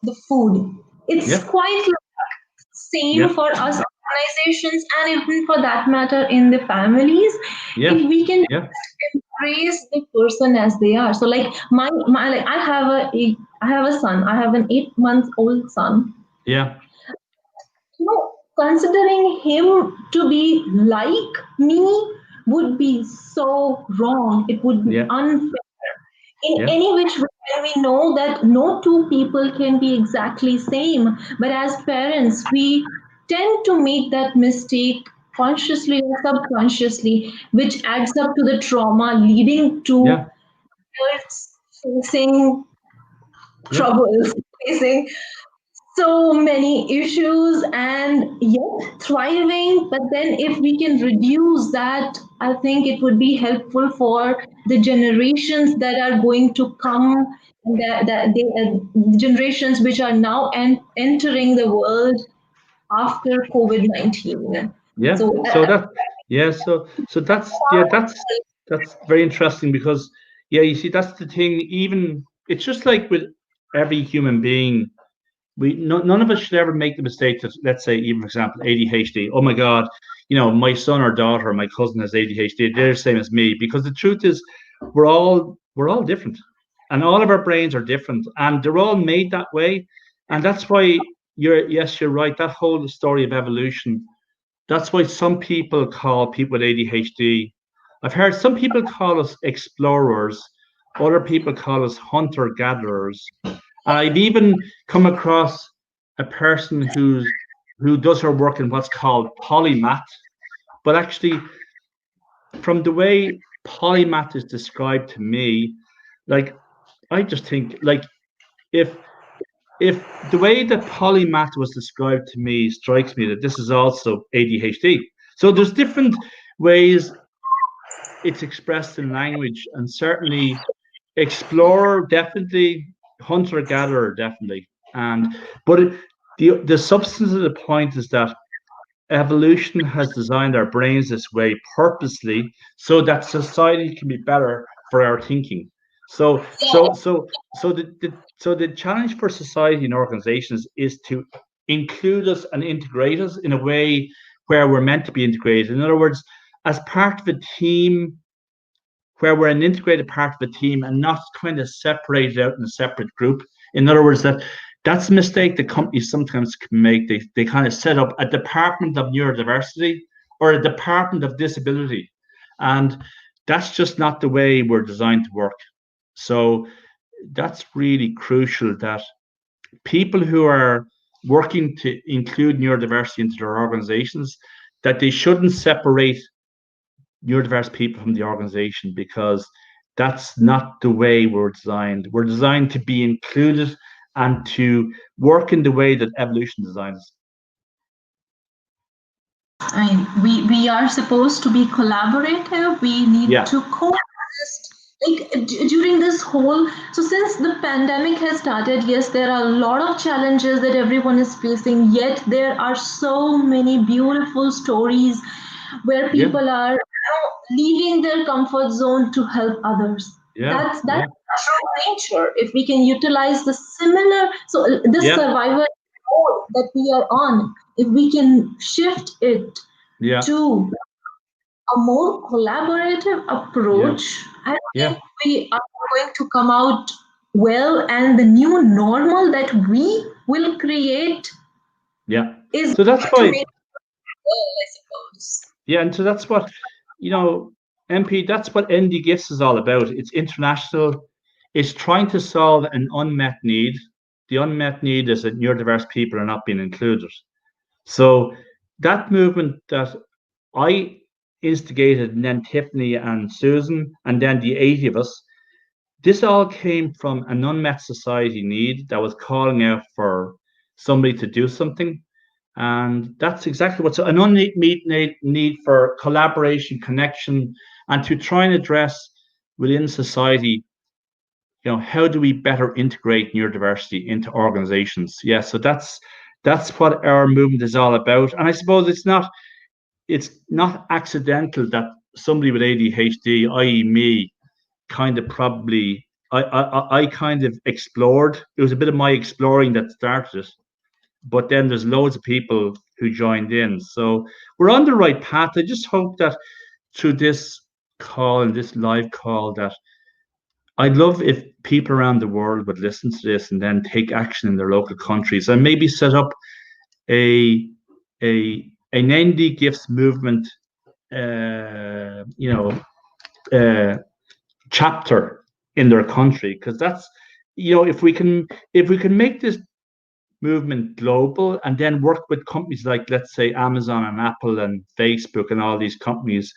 the food. It's yeah, quite like same yeah, for us organizations and even for that matter in the families. yeah, If we can yeah, embrace the person as they are. So like my like I have a son. I have an 8 month old son. yeah, Considering him to be like me would be so wrong. It would be yeah, unfair in yeah, any which way. When we know that no two people can be exactly same, but as parents, we tend to make that mistake consciously or subconsciously, which adds up to the trauma, leading to yeah, adults facing yeah, troubles, facing so many issues and yet thriving. But then if we can reduce that, I think it would be helpful for the generations that are going to come, generations which are now entering the world after COVID-19. yeah. So So that, yeah, so that's very interesting because, yeah, you see, that's the thing. Even it's just like with every human being, none of us should ever make the mistake that, let's say, even for example, ADHD. Oh my God, my son or daughter, or my cousin has ADHD. They're the same as me, because the truth is, we're all different, and all of our brains are different, and they're all made that way, and that's why you're right. That whole story of evolution. That's why some people call people with ADHD. I've heard some people call us explorers, other people call us hunter gatherers, and I've even come across a person who does her work in what's called polymath. But actually, from the way polymath is described to me, like, I just think, like, if if the way that polymath was described to me strikes me that this is also ADHD. So there's different ways it's expressed in language, and certainly explorer definitely, hunter gatherer definitely, and but the substance of the point is that evolution has designed our brains this way purposely so that society can be better for our thinking. So the challenge for society and organizations is to include us and integrate us in a way where we're meant to be integrated. In other words, as part of a team, where we're an integrated part of a team and not kind of separated out in a separate group. In other words, that's a mistake that companies sometimes can make. They kind of set up a department of neurodiversity or a department of disability. And that's just not the way we're designed to work. So that's really crucial, that people who are working to include neurodiversity into their organizations, that they shouldn't separate neurodiverse people from the organization, because that's not the way we're designed. We're designed to be included and to work in the way that evolution designs. I mean, we are supposed to be collaborative. We need Yeah, to coexist. Like during this whole, so since the pandemic has started, yes, there are a lot of challenges that everyone is facing. Yet there are so many beautiful stories where yeah, people are leaving their comfort zone to help others. that's natural nature. If we can utilize the similar, so this survival mode that we are on, if we can shift it to a more collaborative approach, I think we are going to come out well, and the new normal that we will create is so that's to why, make it well, I suppose. and so that's what, MP, that's what NDGiFTS is all about. It's international. It's trying to solve an unmet need. The unmet need is that neurodiverse people are not being included. So that movement that I instigated, and then Tiffany and Susan, and then the 80 of us, this all came from an unmet society need that was calling out for somebody to do something. And that's exactly what's an unmet need for collaboration, connection, and to try and address within society, how do we better integrate neurodiversity into organizations? So that's what our movement is all about. And I suppose it's not accidental that somebody with ADHD, i.e. me, kind of probably I kind of explored. It was a bit of my exploring that started it. But then there's loads of people who joined in. So we're on the right path. I just hope that through this call and this live call, that I'd love if people around the world would listen to this and then take action in their local countries and maybe set up an NDGiFTS movement, chapter in their country, because that's, if we can make this movement global and then work with companies like, let's say, Amazon and Apple and Facebook and all these companies,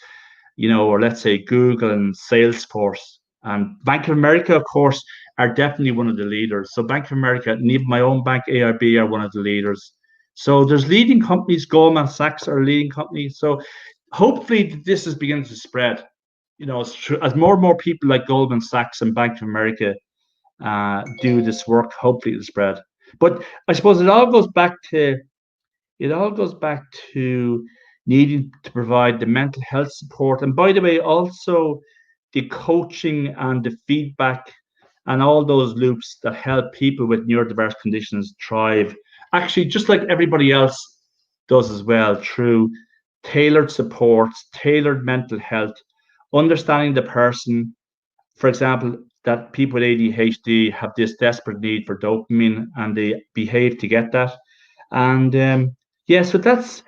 or let's say Google and Salesforce and Bank of America, of course, are definitely one of the leaders. So Bank of America and even my own bank, AIB, are one of the leaders. So there's leading companies. Goldman Sachs are leading companies. So hopefully this is beginning to spread. As more and more people like Goldman Sachs and Bank of America do this work, hopefully it'll spread. But I suppose it all goes back to needing to provide the mental health support, and by the way, also the coaching and the feedback and all those loops that help people with neurodiverse conditions thrive, actually just like everybody else does as well, through tailored supports, tailored mental health, understanding the person. For example, that people with ADHD have this desperate need for dopamine and they behave to get that. And so that's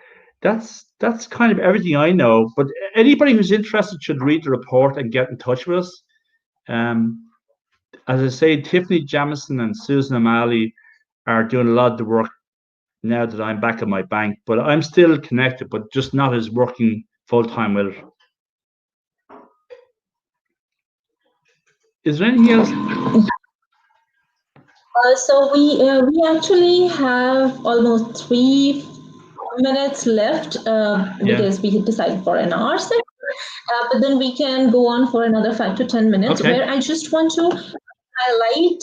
kind of everything I know. But anybody who's interested should read the report and get in touch with us. As I say, Tiffany Jamison and Susan O'Malley are doing a lot of the work now that I'm back at my bank, but I'm still connected, but just not as working full-time with it. Is there anything else? So we actually have almost 3 minutes left because we had decided for an hour session. But then we can go on for another 5 to 10 minutes, where I just want to highlight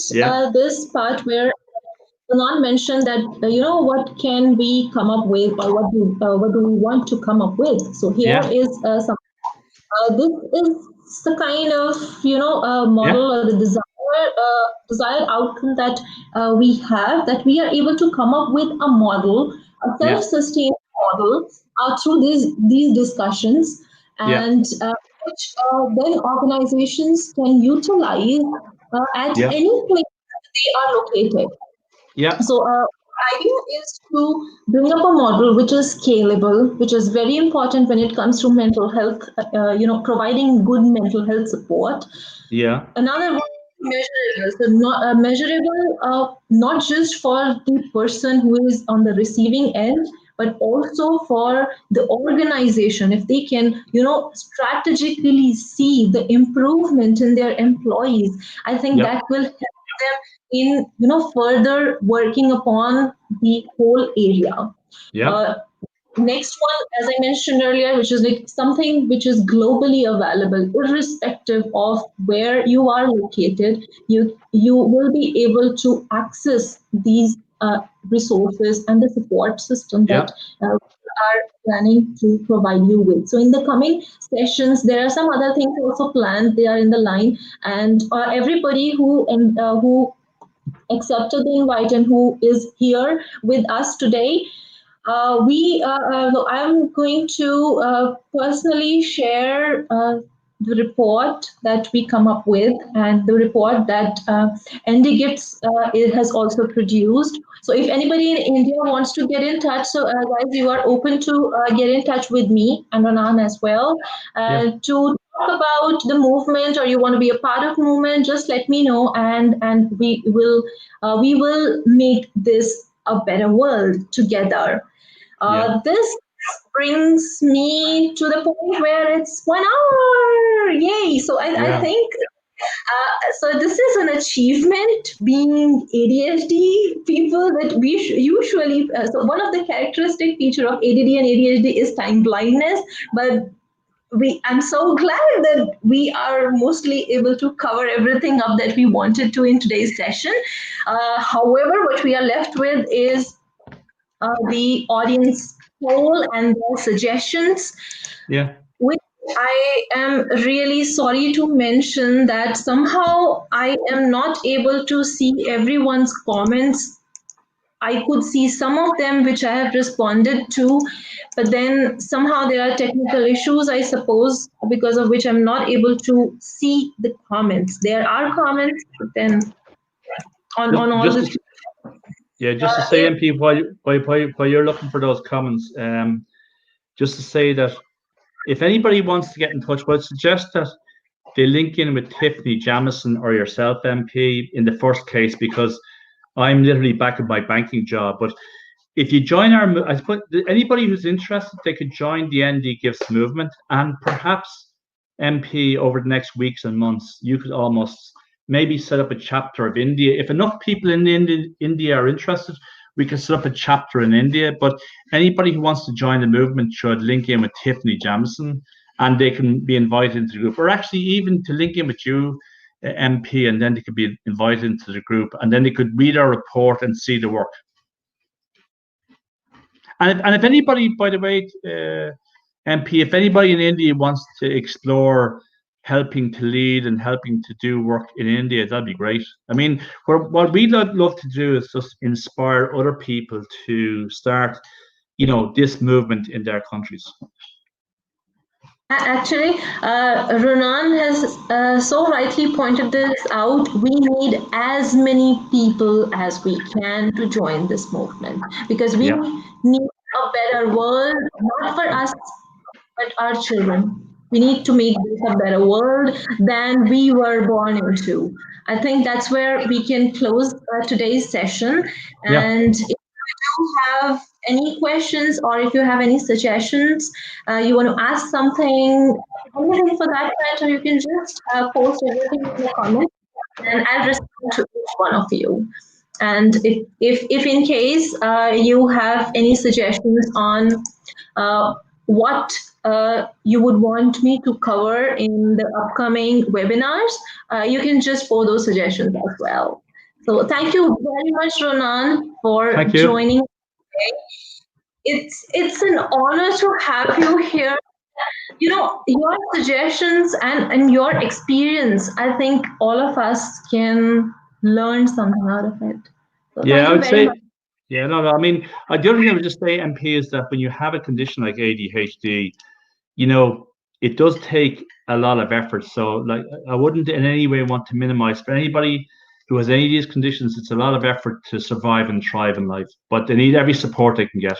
this part where Ronan mentioned that what can we come up with, or what do we want to come up with. So here is some. This is the kind of model or the desired outcome that we have, that we are able to come up with a model, a self-sustained model through these discussions, and which then organizations can utilize at any place they are located. So idea is to bring up a model which is scalable, which is very important when it comes to mental health, providing good mental health support. Another one, measurable. So not measurable, not just for the person who is on the receiving end, but also for the organization. If they can, strategically see the improvement in their employees, I think that will help them in further working upon the whole area. Next one, as I mentioned earlier, which is like something which is globally available, irrespective of where you are located, you will be able to access these resources and the support system Yeah. that we are planning to provide you with. So in the coming sessions, there are some other things also planned. They are in the line, and everybody who accepted the invite and who is here with us today. I'm going to personally share the report that we come up with and the report that NDGiFTS it has also produced. So if anybody in India wants to get in touch, so guys, you are open to get in touch with me and Ronan as well to talk about the movement, or you want to be a part of movement, just let me know, and we will make this a better world together. This brings me to the point where it's 1 hour. Yay! So I think so. This is an achievement being ADHD people that we usually. So one of the characteristic feature of ADD and ADHD is time blindness, but I'm so glad that we are mostly able to cover everything up that we wanted to in today's session. However, what we are left with is the audience poll and their suggestions. Yeah. Which I am really sorry to mention that somehow I am not able to see everyone's comments. I could see some of them which I have responded to, but then somehow there are technical issues, I suppose, because of which I'm not able to see the comments. There are comments, but then on all the. Yeah, just to say, MP, while you're looking for those comments, just to say that if anybody wants to get in touch, I would suggest that they link in with Tiffany Jamison or yourself, MP, in the first case, because I'm literally back at my banking job. But if you join our, I suppose anybody who's interested, they could join the NDGiFTS movement, and perhaps MP over the next weeks and months, you could almost maybe set up a chapter of India. If enough people in India are interested, we can set up a chapter in India. But anybody who wants to join the movement should link in with Tiffany Jamison, and they can be invited into the group, or actually even to link in with you, MP, and then they could be invited into the group, and then they could read our report and see the work. And if anybody, by the way, MP, if anybody in India wants to explore helping to lead and helping to do work in India, that'd be great. I mean, what we'd love to do is just inspire other people to start, this movement in their countries. Actually, Ronan has so rightly pointed this out. We need as many people as we can to join this movement, because we need a better world, not for us, but our children. We need to make this a better world than we were born into. I think that's where we can close today's session. And if you have any questions, or if you have any suggestions, you want to ask something, anything for that matter, you can just post everything in the comments, and I'll respond to each one of you. And if in case you have any suggestions on what you would want me to cover in the upcoming webinars, you can just post those suggestions as well. So thank you very much, Ronan, for joining today. It's an honor to have you here. Your suggestions and your experience, I think all of us can learn something out of it. So I would say, much. The other thing I would just say, MP, is that when you have a condition like ADHD, it does take a lot of effort. So, like, I wouldn't in any way want to minimize for anybody who has any of these conditions. It's a lot of effort to survive and thrive in life, but they need every support they can get.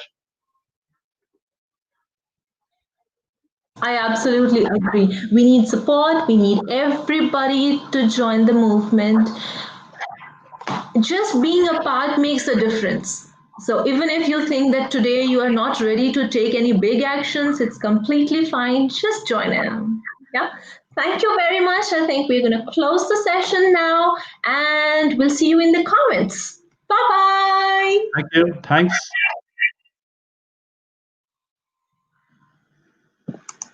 I absolutely agree. We need support. We need everybody to join the movement. Just being a part makes a difference. So even if you think that today you are not ready to take any big actions, it's completely fine. Just join in. Yeah. Thank you very much. I think we're going to close the session now, and we'll see you in the comments. Bye-bye. Thank you. Thanks.